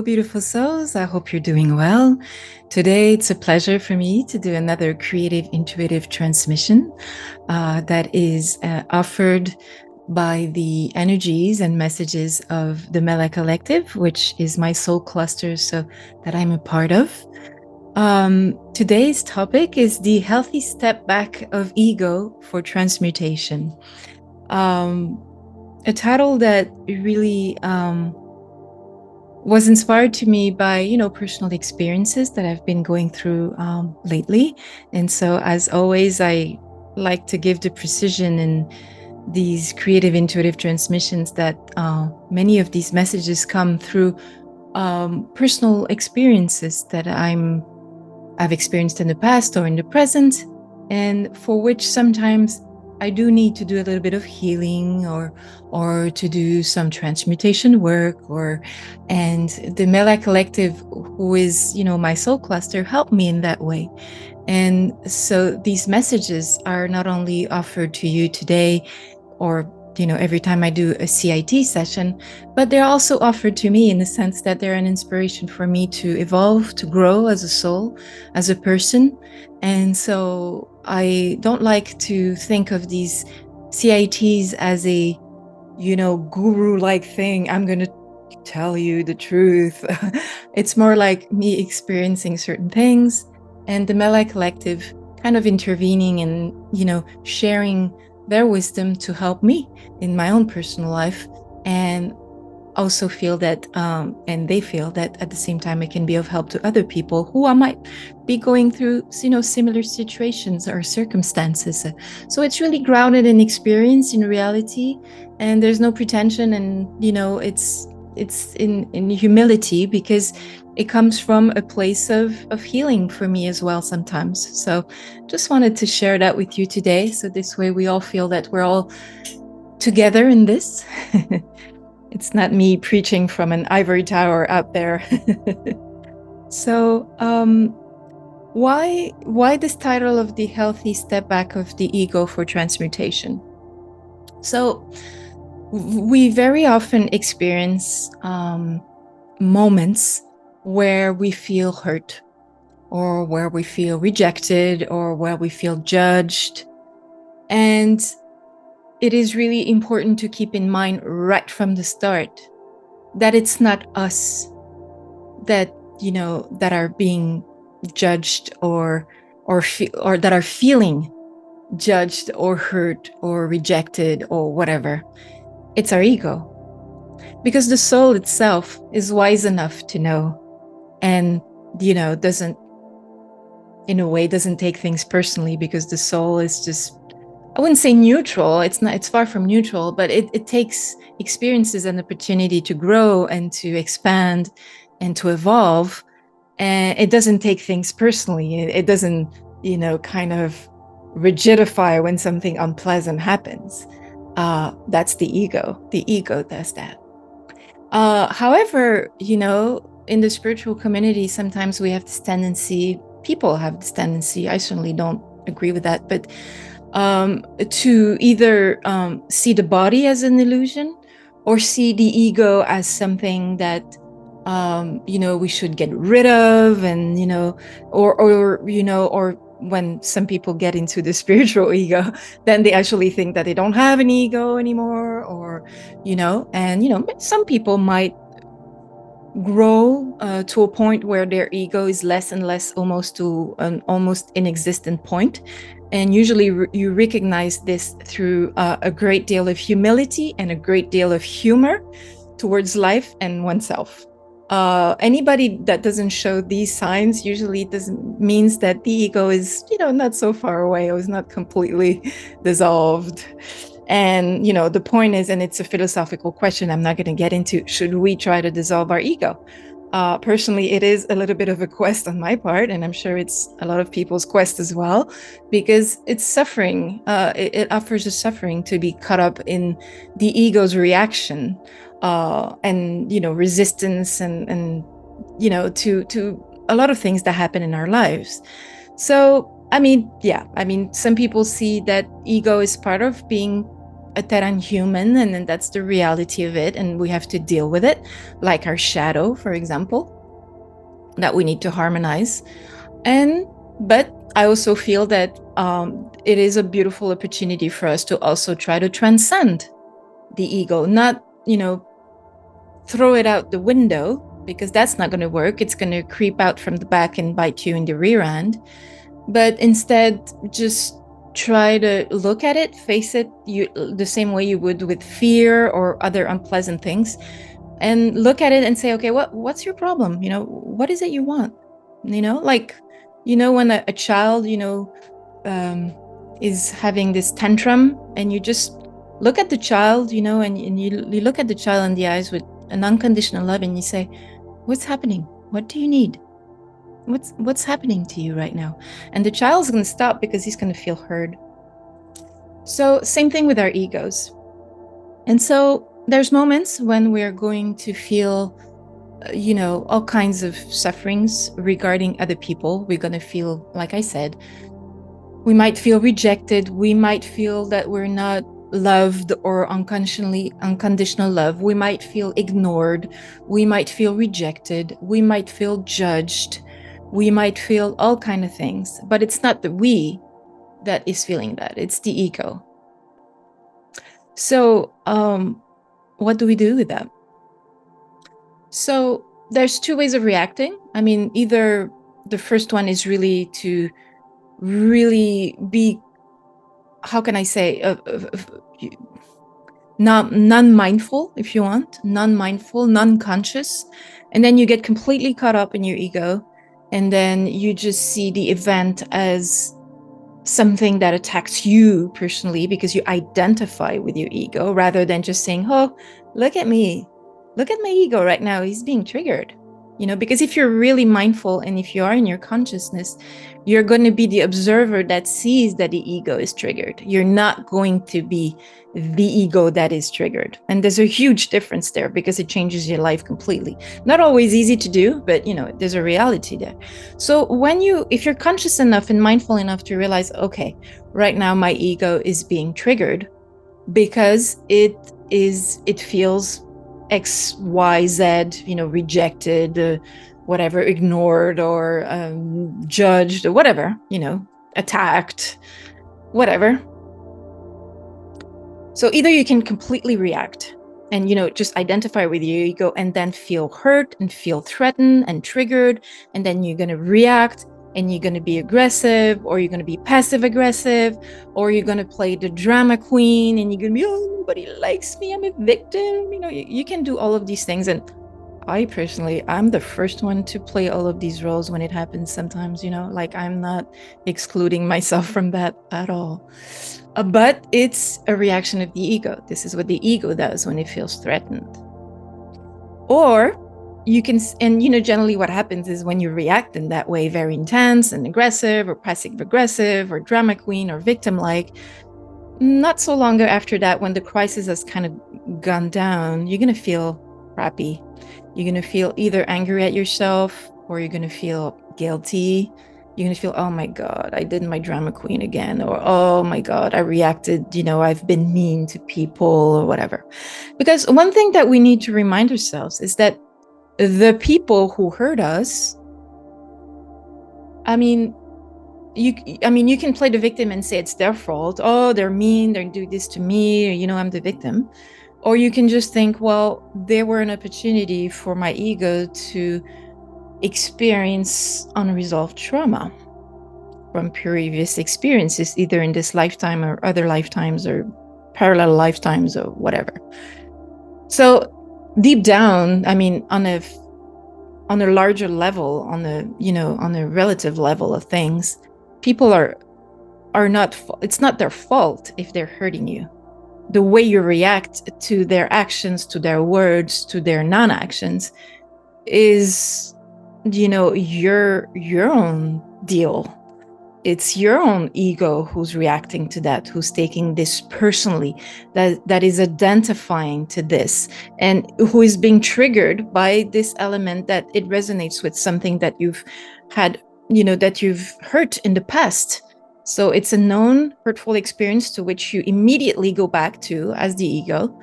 beautiful souls. I hope you're doing well. Today, it's a pleasure for me to do another creative, intuitive transmission that is offered by the energies and messages of the Mella Collective, which is my soul cluster, so that I'm a part of. Today's topic is the healthy step back of ego for transmutation. A title that really was inspired to me by, personal experiences that I've been going through lately. And so, as always, I like to give the precision in these creative, intuitive transmissions that many of these messages come through personal experiences that I've experienced in the past or in the present, and for which sometimes I do need to do a little bit of healing or to do some transmutation work, and the Mella Collective, who is, my soul cluster, helped me in that way. And so these messages are not only offered to you today or every time I do a CIT session, but they're also offered to me in the sense that they're an inspiration for me to evolve, to grow as a soul, as a person. And so I don't like to think of these CITs as a, guru-like thing. I'm going to tell you the truth. It's more like me experiencing certain things and the Mella Collective kind of intervening and, sharing their wisdom to help me in my own personal life, and also feel that, and they feel that at the same time it can be of help to other people who I might be going through, similar situations or circumstances. So it's really grounded in experience, in reality, and there's no pretension, and it's in humility, because it comes from a place of healing for me as well sometimes. So just wanted to share that with you today. So this way we all feel that we're all together in this. It's not me preaching from an ivory tower out there. So why this title of the healthy step back of the ego for transmutation? So we very often experience moments where we feel hurt, or where we feel rejected, or where we feel judged. And it is really important to keep in mind right from the start that it's not us that, that are being judged or that are feeling judged or hurt or rejected or whatever. It's our ego. Because the soul itself is wise enough to know, and doesn't take things personally, because the soul is just, I wouldn't say neutral, it's far from neutral, but it takes experiences and opportunity to grow and to expand and to evolve, and it doesn't take things personally. It doesn't kind of rigidify when something unpleasant happens. That's the ego does that. However, in the spiritual community, sometimes we have this tendency, people have this tendency, I certainly don't agree with that, but to either see the body as an illusion, or see the ego as something that we should get rid of, and or when some people get into the spiritual ego, then they actually think that they don't have an ego anymore, or some people might grow to a point where their ego is less and less, almost to an almost inexistent point. And usually you recognize this through a great deal of humility and a great deal of humor towards life and oneself. Anybody that doesn't show these signs usually doesn't means that the ego is, not so far away, or is not completely dissolved. And, the point is, and it's a philosophical question I'm not going to get into, should we try to dissolve our ego? Personally, it is a little bit of a quest on my part, and I'm sure it's a lot of people's quest as well, because it's suffering. It offers a suffering to be caught up in the ego's reaction, and resistance, and to a lot of things that happen in our lives. So some people see that ego is part of being a Terran human, and then that's the reality of it, and we have to deal with it, like our shadow, for example, that we need to harmonize. But I also feel that it is a beautiful opportunity for us to also try to transcend the ego, not, throw it out the window, because that's not going to work. It's going to creep out from the back and bite you in the rear end. But instead, just try to look at it, face it the same way you would with fear or other unpleasant things, and look at it and say, okay, what's your problem? What is it you want? Like, when a child, is having this tantrum, and you just look at the child, and you look at the child in the eyes with an unconditional love, and you say, what's happening? What do you need? What's happening to you right now? And the child's going to stop because he's going to feel heard. So same thing with our egos. And so there's moments when we're going to feel, all kinds of sufferings regarding other people. We're going to feel, like I said, we might feel rejected. We might feel that we're not loved or unconditional love. We might feel ignored. We might feel rejected. We might feel judged. We might feel all kind of things, but it's not the we that is feeling that. It's the ego. So what do we do with that? So there's two ways of reacting. I mean, either the first one is really to be, how can I say, non-mindful, if you want, non-mindful, non-conscious, and then you get completely caught up in your ego, and then you just see the event as something that attacks you personally because you identify with your ego, rather than just saying, oh, look at me, look at my ego right now, he's being triggered. Because if you're really mindful and if you are in your consciousness, you're going to be the observer that sees that the ego is triggered. You're not going to be the ego that is triggered. And there's a huge difference there because it changes your life completely. Not always easy to do, but there's a reality there. So if you're conscious enough and mindful enough to realize, okay, right now my ego is being triggered because it feels X, Y, Z, rejected, whatever, ignored, or judged, or whatever, attacked, whatever. So either you can completely react and, just identify with your ego and then feel hurt and feel threatened and triggered. And then you're going to react and you're going to be aggressive, or you're going to be passive aggressive, or you're going to play the drama queen and you're going to be, oh, nobody likes me, I'm a victim. You can do all of these things. And I personally, I'm the first one to play all of these roles when it happens sometimes, like I'm not excluding myself from that at all. But it's a reaction of the ego. This is what the ego does when it feels threatened. Or you can, and generally what happens is when you react in that way, very intense and aggressive or passive aggressive or drama queen or victim like, not so long after that, when the crisis has kind of gone down, you're going to feel crappy. You're going to feel either angry at yourself, or you're going to feel guilty. You're going to feel, oh my God, I did my drama queen again. Or, oh my God, I reacted, I've been mean to people or whatever. Because one thing that we need to remind ourselves is that the people who hurt us, you can play the victim and say it's their fault. Oh, they're mean, they do this to me, or, I'm the victim. Or you can just think, well, there were an opportunity for my ego to experience unresolved trauma from previous experiences, either in this lifetime or other lifetimes or parallel lifetimes or whatever. So deep down, on a larger level, on a relative level of things, people are not, it's not their fault if they're hurting you. The way you react to their actions, to their words, to their non-actions is, your own deal. It's your own ego who's reacting to that, who's taking this personally, that is identifying to this, and who is being triggered by this element that it resonates with something that you've had, that you've hurt in the past. So it's a known hurtful experience to which you immediately go back to as the ego,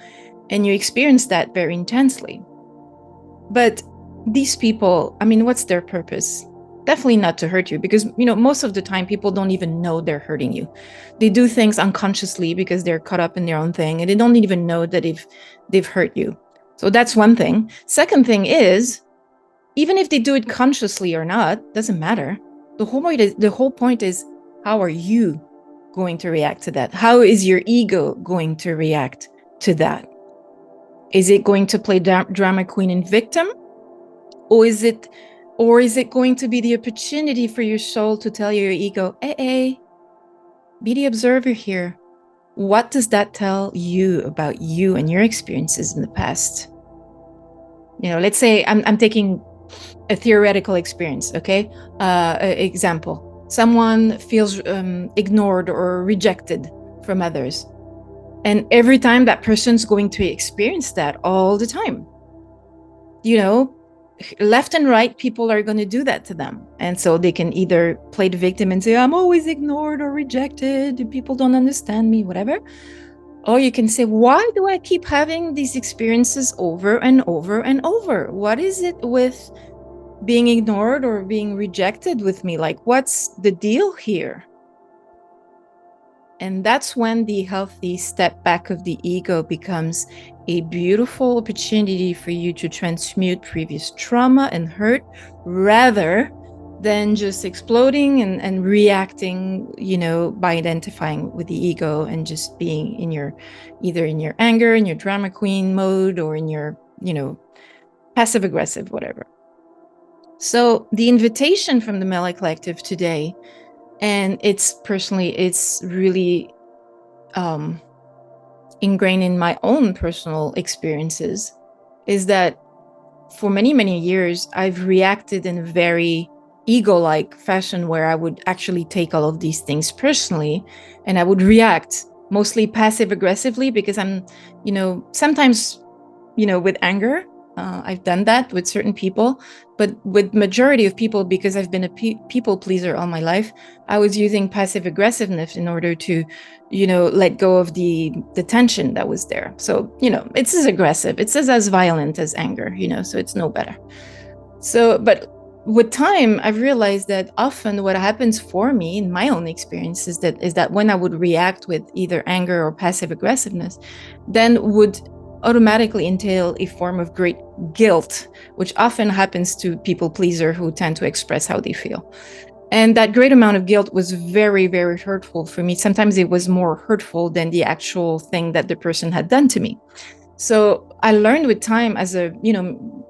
and you experience that very intensely. But these people, I mean, what's their purpose? Definitely not to hurt you, because, most of the time people don't even know they're hurting you. They do things unconsciously because they're caught up in their own thing, and they don't even know that they've hurt you. So that's one thing. Second thing is, even if they do it consciously or not, doesn't matter. The whole point is, how are you going to react to that? How is your ego going to react to that? Is it going to play drama queen and victim? Or is it going to be the opportunity for your soul to tell your ego, hey, be the observer here. What does that tell you about you and your experiences in the past? Let's say I'm taking a theoretical experience, okay? Example. Someone feels ignored or rejected from others. And every time that person's going to experience that all the time. Left and right, people are going to do that to them. And so they can either play the victim and say, I'm always ignored or rejected, people don't understand me, whatever. Or you can say, why do I keep having these experiences over and over and over? What is it with being ignored or being rejected with me? Like, what's the deal here? And that's when the healthy step back of the ego becomes a beautiful opportunity for you to transmute previous trauma and hurt, rather than just exploding and reacting, by identifying with the ego and just being either in your anger, in your drama queen mode, or in your, passive aggressive, whatever. So the invitation from the Mella Collective today, and it's really ingrained in my own personal experiences, is that for many, many years, I've reacted in a very ego-like fashion where I would actually take all of these things personally, and I would react mostly passive aggressively because I'm, sometimes, with anger. I've done that with certain people, but with majority of people, because I've been a people pleaser all my life, I was using passive aggressiveness in order to, let go of the tension that was there. So, it's as aggressive, it's as violent as anger, so it's no better. So, but with time, I've realized that often what happens for me in my own experience is that when I would react with either anger or passive aggressiveness, then would automatically entail a form of great guilt, which often happens to people pleaser who tend to express how they feel. And that great amount of guilt was very, very hurtful for me. Sometimes it was more hurtful than the actual thing that the person had done to me. So I learned with time, as a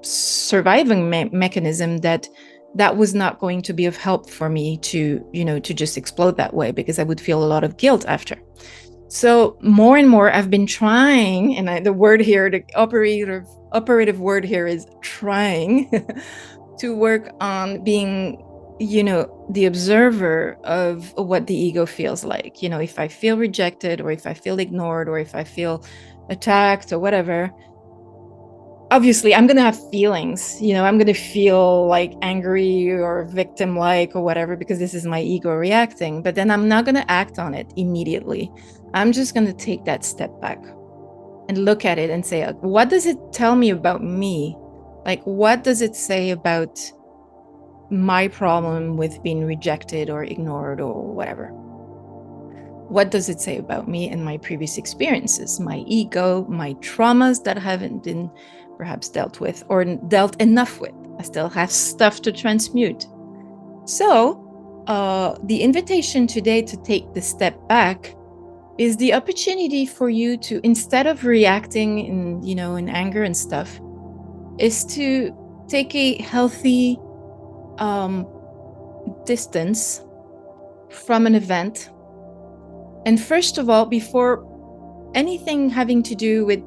surviving mechanism, that was not going to be of help for me to just explode that way, because I would feel a lot of guilt after. So more and more I've been trying, and the word here, the operative word here is trying, to work on being, the observer of what the ego feels like. If I feel rejected, or if I feel ignored, or if I feel attacked or whatever, obviously I'm going to have feelings, I'm going to feel like angry or victim-like or whatever, because this is my ego reacting. But then I'm not going to act on it immediately. I'm just going to take that step back and look at it and say, what does it tell me about me? Like, what does it say about my problem with being rejected or ignored or whatever? What does it say about me and my previous experiences, my ego, my traumas that haven't been perhaps dealt with or dealt enough with? I still have stuff to transmute. So the invitation today to take the step back is the opportunity for you to, instead of reacting in anger and stuff, is to take a healthy distance from an event. And first of all, before anything having to do with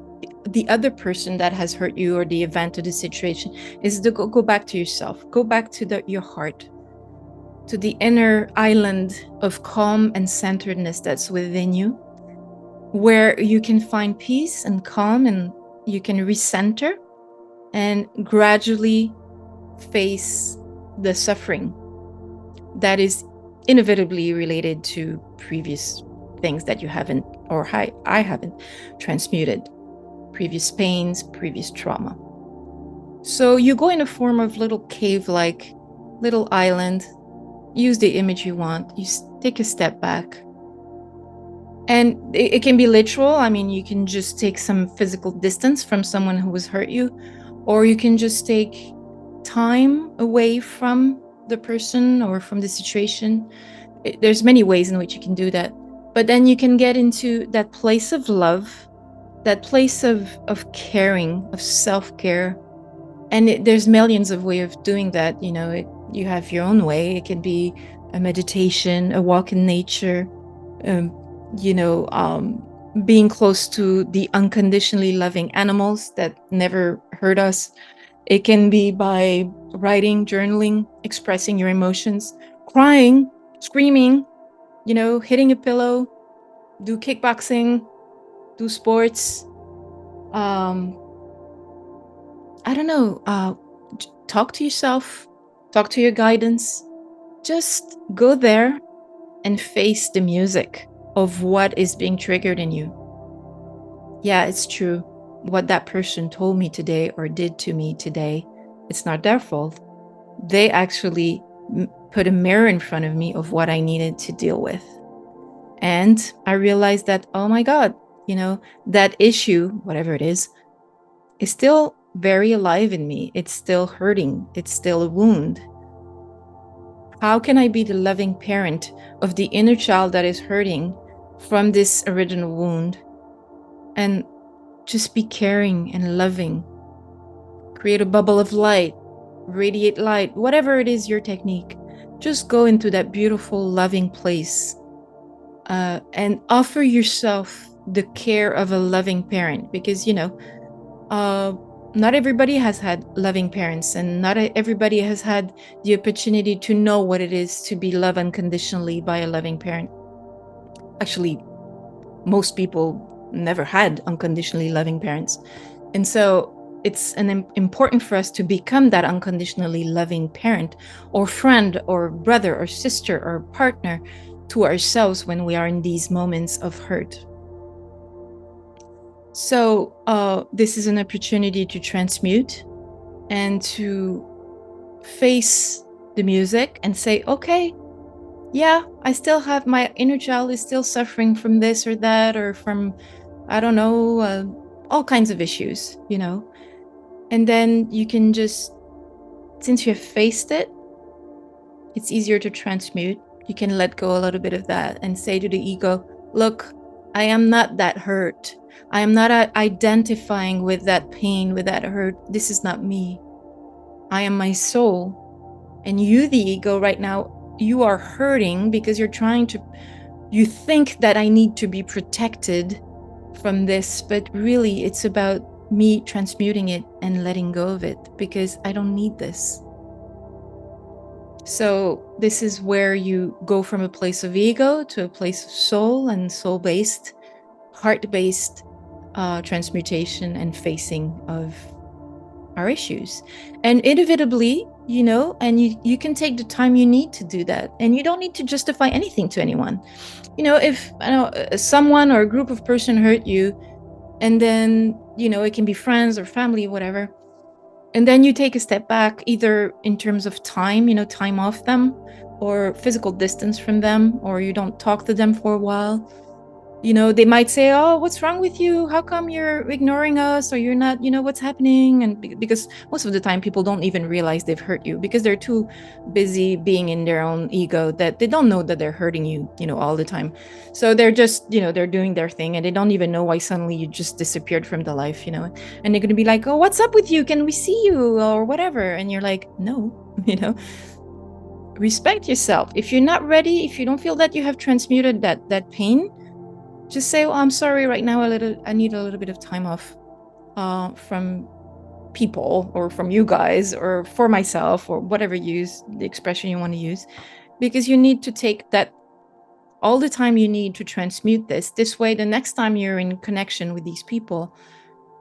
the other person that has hurt you or the event or the situation, is to go back to yourself. Go back to your heart, to the inner island of calm and centeredness that's within you, where you can find peace and calm, and you can recenter and gradually face the suffering that is inevitably related to previous things that you haven't, or I haven't transmuted, previous pains, previous trauma. So you go in a form of little cave-like, little island, use the image you want, you take a step back. And it can be literal. I mean, you can just take some physical distance from someone who has hurt you, or you can just take time away from the person or from the situation. There's many ways in which you can do that. But then you can get into that place of love, that place of caring, of self-care. And there's millions of ways of doing that. You know, you have your own way. It can be a meditation, a walk in nature, being close to the unconditionally loving animals that never hurt us. It can be by writing, journaling, expressing your emotions, crying, screaming, hitting a pillow, do kickboxing, do sports. I don't know, talk to yourself, talk to your guidance. Just go there and face the music of what is being triggered in you. Yeah, it's true. What that person told me today or did to me today, it's not their fault. They actually put a mirror in front of me of what I needed to deal with. And I realized that, oh my God, that issue, whatever it is still very alive in me. It's still hurting. It's still a wound. How can I be the loving parent of the inner child that is hurting from this original wound? And just be caring and loving. Create a bubble of light, radiate light, whatever it is your technique. Just go into that beautiful, loving place and offer yourself the care of a loving parent, because, not everybody has had loving parents, and not everybody has had the opportunity to know what it is to be loved unconditionally by a loving parent. Actually, most people never had unconditionally loving parents. And so it's important for us to become that unconditionally loving parent or friend or brother or sister or partner to ourselves when we are in these moments of hurt. So this is an opportunity to transmute and to face the music and say, okay, yeah, I still have, my inner child is still suffering from this or that, or from, I don't know, all kinds of issues, And then you can just, since you have faced it, it's easier to transmute. You can let go a little bit of that and say to the ego, look, I am not that hurt. I am not identifying with that pain, with that hurt. This is not me. I am my soul. And you, the ego, right now, you are hurting because you think that I need to be protected from this, but really it's about me transmuting it and letting go of it, because I don't need this. So this is where you go from a place of ego to a place of soul, and soul-based, heart-based transmutation and facing of our issues. And inevitably, and you can take the time you need to do that, and you don't need to justify anything to anyone. If someone or a group of person hurt you, and then it can be friends or family, whatever, and then you take a step back, either in terms of time, time off them, or physical distance from them, or you don't talk to them for a while. They might say, oh, what's wrong with you? How come you're ignoring us? Or you're not, what's happening? And because most of the time people don't even realize they've hurt you, because they're too busy being in their own ego that they don't know that they're hurting you, all the time. So they're just, they're doing their thing, and they don't even know why suddenly you just disappeared from the life, and they're going to be like, oh, what's up with you? Can we see you? Or whatever. And you're like, no, respect yourself. If you're not ready, if you don't feel that you have transmuted that pain, just say, well, I'm sorry, right now I need a little bit of time off from people, or from you guys, or for myself, or whatever the expression you want to use, because you need to take that all the time you need to transmute this. This way, the next time you're in connection with these people,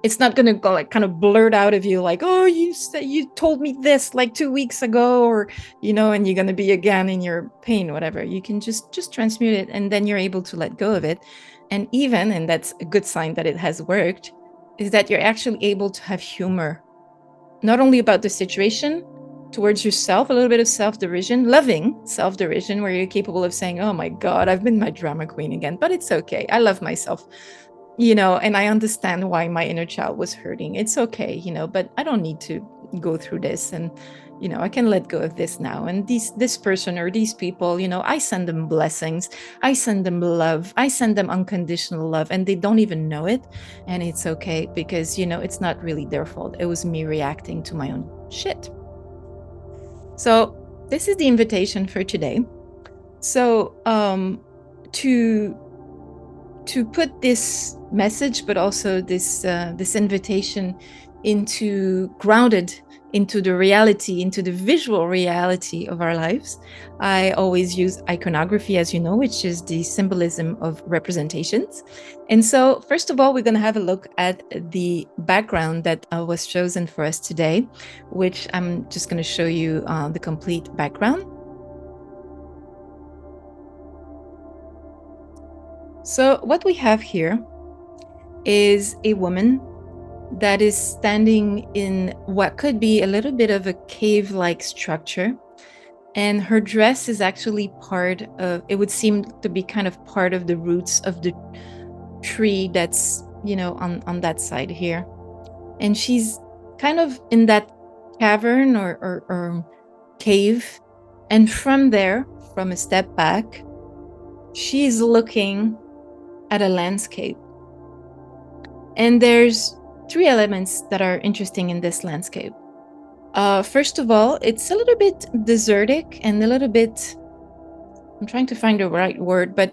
it's not going to go like kind of blurt out of you like, oh, you said you told me this like 2 weeks ago, or and you're going to be again in your pain, whatever. You can just transmute it, and then you're able to let go of it. And that's a good sign that it has worked, is that you're actually able to have humor, not only about the situation, towards yourself, a little bit of self-derision, loving self-derision, where you're capable of saying, oh my God, I've been my drama queen again, but it's okay. I love myself, and I understand why my inner child was hurting. It's okay, but I don't need to go through this. And, I can let go of this now. And this person or these people, I send them blessings. I send them love. I send them unconditional love, and they don't even know it. And it's okay, because, it's not really their fault. It was me reacting to my own shit. So this is the invitation for today. So to put this message, but also this invitation grounded into the reality, into the visual reality of our lives, I always use iconography, as you know, which is the symbolism of representations. And so first of all, we're going to have a look at the background that was chosen for us today, which I'm just going to show you the complete background. So what we have here is a woman that is standing in what could be a little bit of a cave-like structure. And her dress is actually part of, it would seem to be kind of part of the roots of the tree that's, on that side here. And she's kind of in that cavern or cave. And from there, from a step back, she's looking at a landscape. And there's 3 elements that are interesting in this landscape. First of all, it's a little bit desertic and a little bit, I'm trying to find the right word, but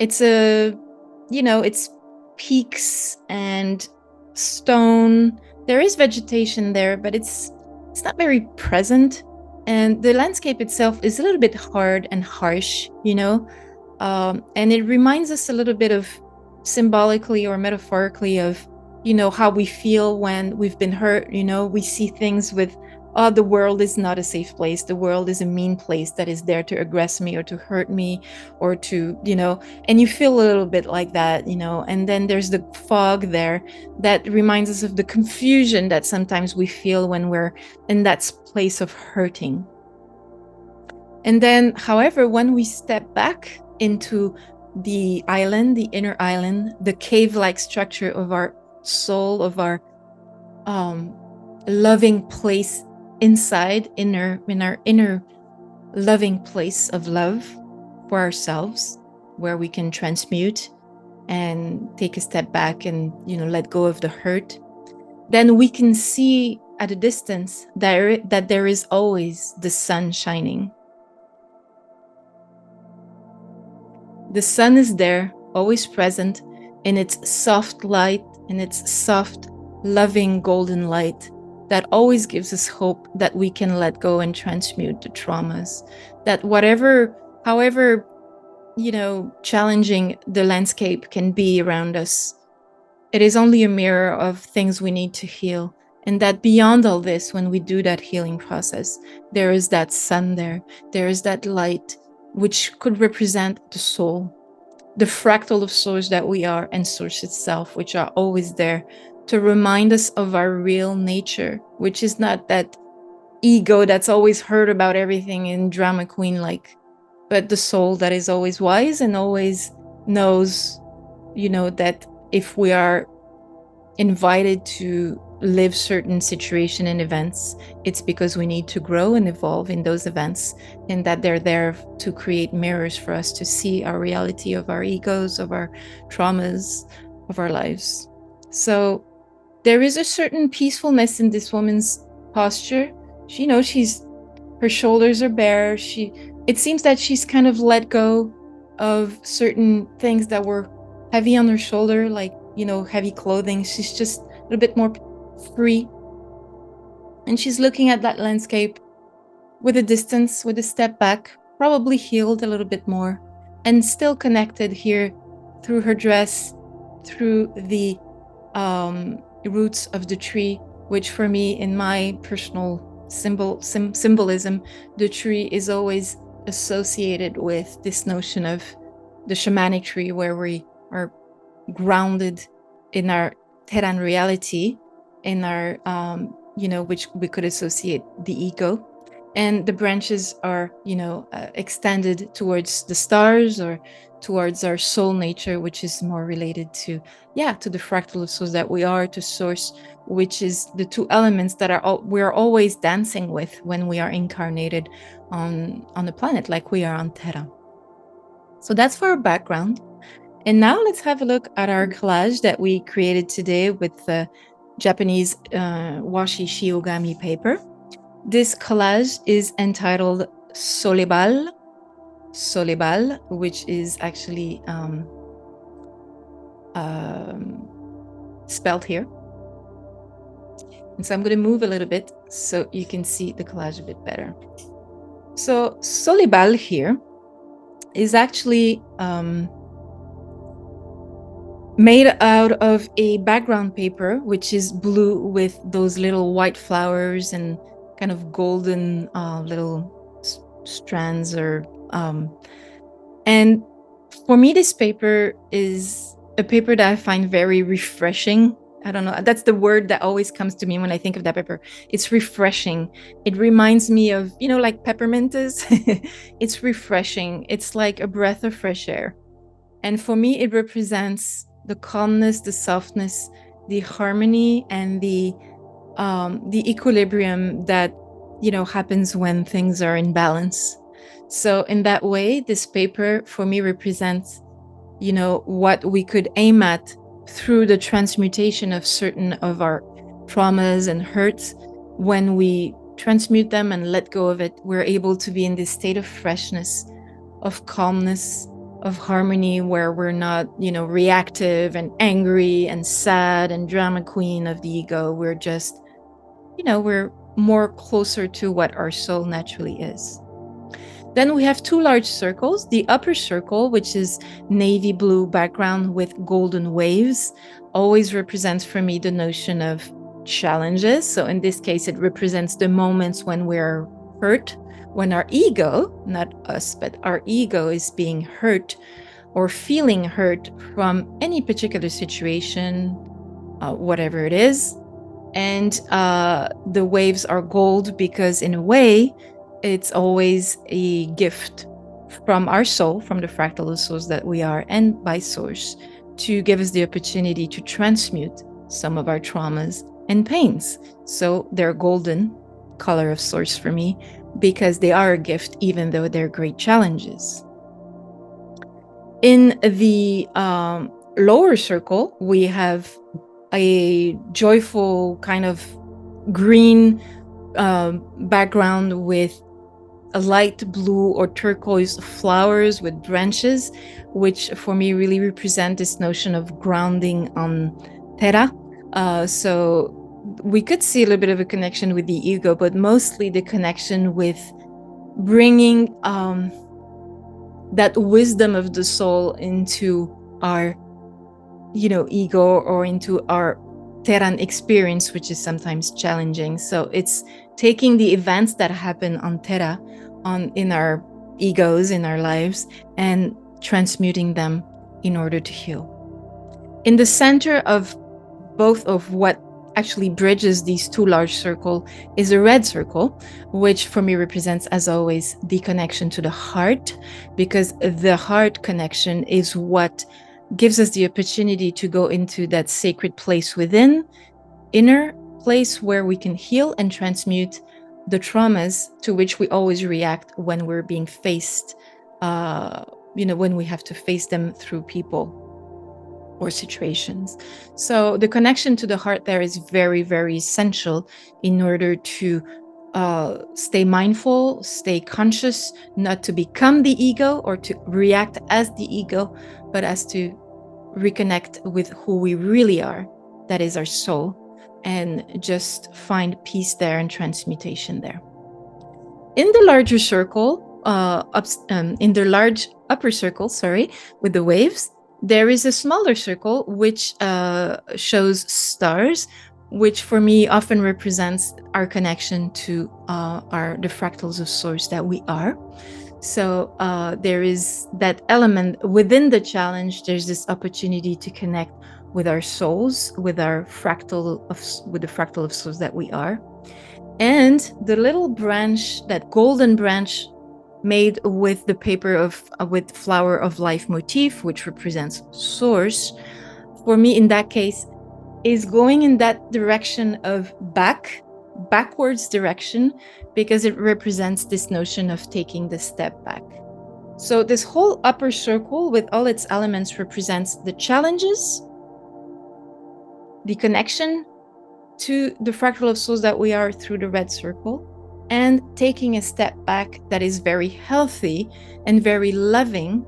it's it's peaks and stone. There is vegetation there, but it's not very present. And the landscape itself is a little bit hard and harsh, and it reminds us a little bit of, symbolically or metaphorically, of how we feel when we've been hurt. We see things with, oh, the world is not a safe place, the world is a mean place that is there to aggress me or to hurt me, or to and you feel a little bit like that, and then there's the fog there that reminds us of the confusion that sometimes we feel when we're in that place of hurting. And then, however, when we step back into the island, the inner island, the cave-like structure of our soul, of our loving place inside, in our inner loving place of love for ourselves, where we can transmute and take a step back and let go of the hurt, then we can see at a distance that there is always the sun shining. The sun is there, always present, in its soft light, in its soft, loving golden light that always gives us hope that we can let go and transmute the traumas. That however, challenging the landscape can be around us, it is only a mirror of things we need to heal. And that beyond all this, when we do that healing process, there is that sun there. There is that light, which could represent the soul, the fractal of source that we are, and source itself, which are always there to remind us of our real nature, which is not that ego that's always heard about everything in drama queen like, but the soul that is always wise and always knows, that if we are invited to live certain situation and events, it's because we need to grow and evolve in those events, and that they're there to create mirrors for us to see our reality of our egos, of our traumas, of our lives. So there is a certain peacefulness in this woman's posture. Her shoulders are bare. It seems that she's kind of let go of certain things that were heavy on her shoulder, like, heavy clothing. She's just a little bit more free. And she's looking at that landscape with a distance, with a step back, probably healed a little bit more, and still connected here through her dress, through the roots of the tree, which for me, in my personal symbolism, the tree is always associated with this notion of the shamanic tree, where we are grounded in our Terran reality, in our, which we could associate the ego. And the branches are, extended towards the stars or towards our soul nature, which is more related to the fractal of souls that we are, to source, which is the two elements that we're always dancing with when we are incarnated on the planet, like we are on Terra. So that's for our background. And now let's have a look at our collage that we created today with the Japanese washi chiyogami paper. This collage is entitled Solebal, which is actually spelled here. And so I'm going to move a little bit so you can see the collage a bit better. So Solebal here is actually made out of a background paper, which is blue with those little white flowers and kind of golden little strands, and for me, this paper is a paper that I find very refreshing. I don't know, that's the word that always comes to me when I think of that paper. It's refreshing. It reminds me of, like peppermint is. It's refreshing. It's like a breath of fresh air. And for me, it represents the calmness, the softness, the harmony, and the equilibrium that happens when things are in balance. So in that way, this paper for me represents what we could aim at through the transmutation of certain of our traumas and hurts. When we transmute them and let go of it, we're able to be in this state of freshness, of calmness, of harmony, where we're not, reactive and angry and sad and drama queen of the ego. We're just, we're more closer to what our soul naturally is. Then we have two large circles. The upper circle, which is navy blue background with golden waves, always represents for me the notion of challenges. So in this case, it represents the moments when we're hurt, when our ego, not us, but our ego is being hurt or feeling hurt from any particular situation, whatever it is. And the waves are gold because in a way, it's always a gift from our soul, from the fractal souls that we are, and by source, to give us the opportunity to transmute some of our traumas and pains. So they're golden color of source for me because they are a gift, even though they're great challenges. In the lower circle, we have a joyful kind of green background with a light blue or turquoise flowers with branches, which for me really represent this notion of grounding on Terra. So we could see a little bit of a connection with the ego, but mostly the connection with bringing that wisdom of the soul into our, ego, or into our Terran experience, which is sometimes challenging. So it's taking the events that happen on Terra, in our egos, in our lives, and transmuting them in order to heal. In the center of both of what actually bridges these two large circles is a red circle, which for me represents, as always, the connection to the heart, because the heart connection is what gives us the opportunity to go into that sacred place within, inner place where we can heal and transmute the traumas to which we always react when we're being faced, when we have to face them through people or situations. So the connection to the heart there is very, very essential in order to stay mindful, stay conscious, not to become the ego or to react as the ego, but as to reconnect with who we really are, that is our soul, and just find peace there and transmutation there. In the larger circle, in the large upper circle, with the waves, There is a smaller circle which shows stars, which for me often represents our connection to the fractals of source that we are. So there is that element within the challenge. There's this opportunity to connect with our souls, with the fractal of souls that we are. And the little branch, that golden branch made with the paper with flower of life motif, which represents source, for me in that case, is going in that direction of backwards direction, because it represents this notion of taking the step back. So this whole upper circle with all its elements represents the challenges, the connection to the fractal of souls that we are through the red circle, and taking a step back that is very healthy and very loving,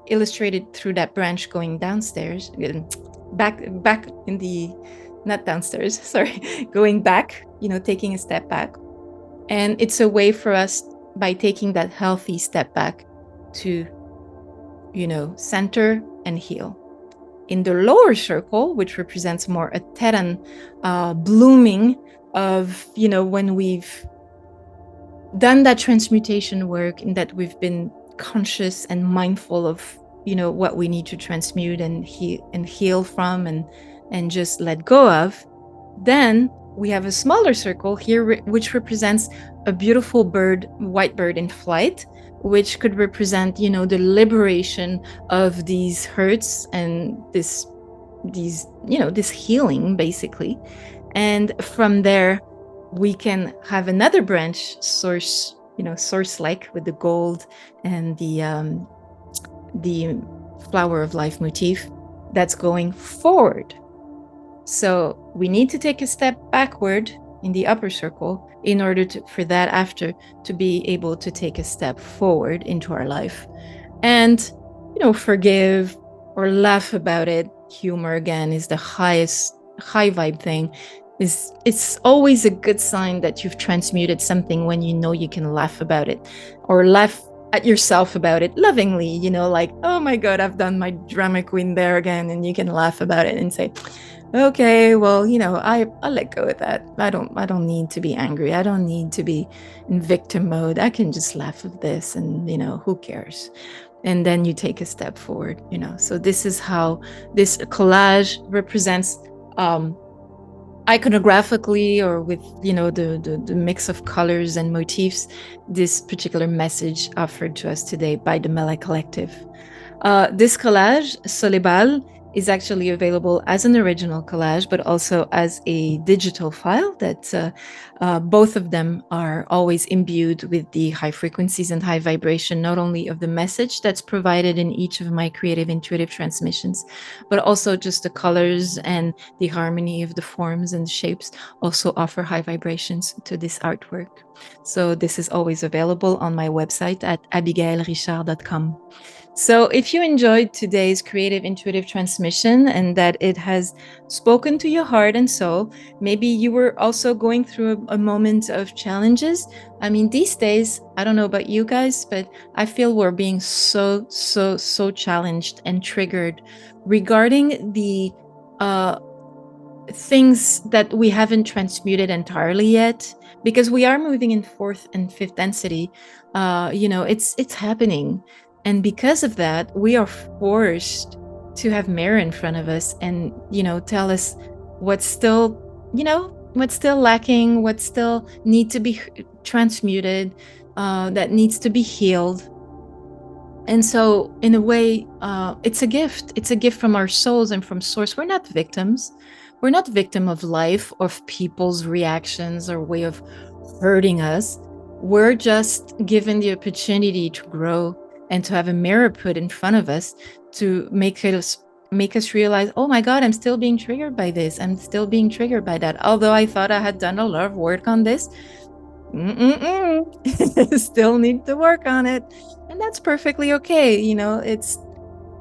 illustrated through that branch going downstairs, back in the, not downstairs, sorry, going back, taking a step back. And it's a way for us, by taking that healthy step back, to, center and heal. In the lower circle, which represents more a Terran blooming of, when we've done that transmutation work, and that we've been conscious and mindful of, what we need to transmute and heal from and just let go of, then we have a smaller circle here, which represents a beautiful bird, white bird in flight, which could represent, the liberation of these hurts and this healing, basically. And from there, we can have another branch, source, source-like, with the gold and the flower of life motif, that's going forward. So we need to take a step backward in the upper circle in order for that after to be able to take a step forward into our life. And, forgive or laugh about it. Humor, again, is the high vibe thing. It's always a good sign that you've transmuted something when you can laugh about it, or laugh at yourself about it lovingly, like, oh my God, I've done my drama queen there again. And you can laugh about it and say, okay, well, I'll let go of that. I don't need to be angry. I don't need to be in victim mode. I can just laugh at this and, who cares? And then you take a step forward, So this is how this collage represents iconographically, or with, the mix of colors and motifs, this particular message offered to us today by the Mella collective. This collage, Solebal, is actually available as an original collage, but also as a digital file that both of them are always imbued with the high frequencies and high vibration, not only of the message that's provided in each of my creative intuitive transmissions, but also just the colors and the harmony of the forms and shapes also offer high vibrations to this artwork. So this is always available on my website at abigaëllerichard.com. So if you enjoyed today's creative intuitive transmission and that it has spoken to your heart and soul, maybe you were also going through a moment of challenges. I mean, these days, I don't know about you guys, but I feel we're being so challenged and triggered regarding the things that we haven't transmuted entirely yet, because we are moving in fourth and fifth density. It's happening. And because of that, we are forced to have mirror in front of us and, tell us what's still, what's still lacking, what still need to be transmuted, that needs to be healed. And so in a way, it's a gift. It's a gift from our souls and from source. We're not victims. We're not victim of life, of people's reactions or way of hurting us. We're just given the opportunity to grow and to have a mirror put in front of us to make us realize, oh my God, I'm still being triggered by this. I'm still being triggered by that. Although I thought I had done a lot of work on this, still need to work on it. And that's perfectly okay. It's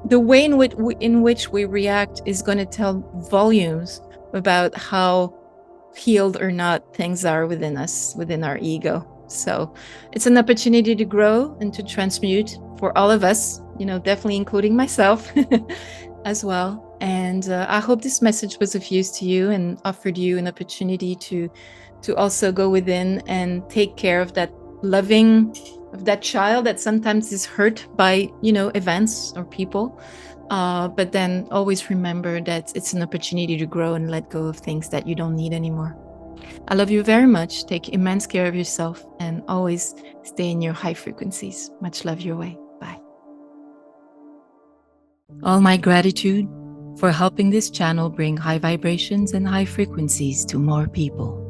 the way in which we react is going to tell volumes about how healed or not things are within us, within our ego. So it's an opportunity to grow and to transmute for all of us, definitely including myself as well. And I hope this message was of use to you and offered you an opportunity to also go within and take care of that loving of that child that sometimes is hurt by events or people. But then always remember that it's an opportunity to grow and let go of things that you don't need anymore. I love you very much. Take immense care of yourself and always stay in your high frequencies. Much love your way. Bye. All my gratitude for helping this channel bring high vibrations and high frequencies to more people.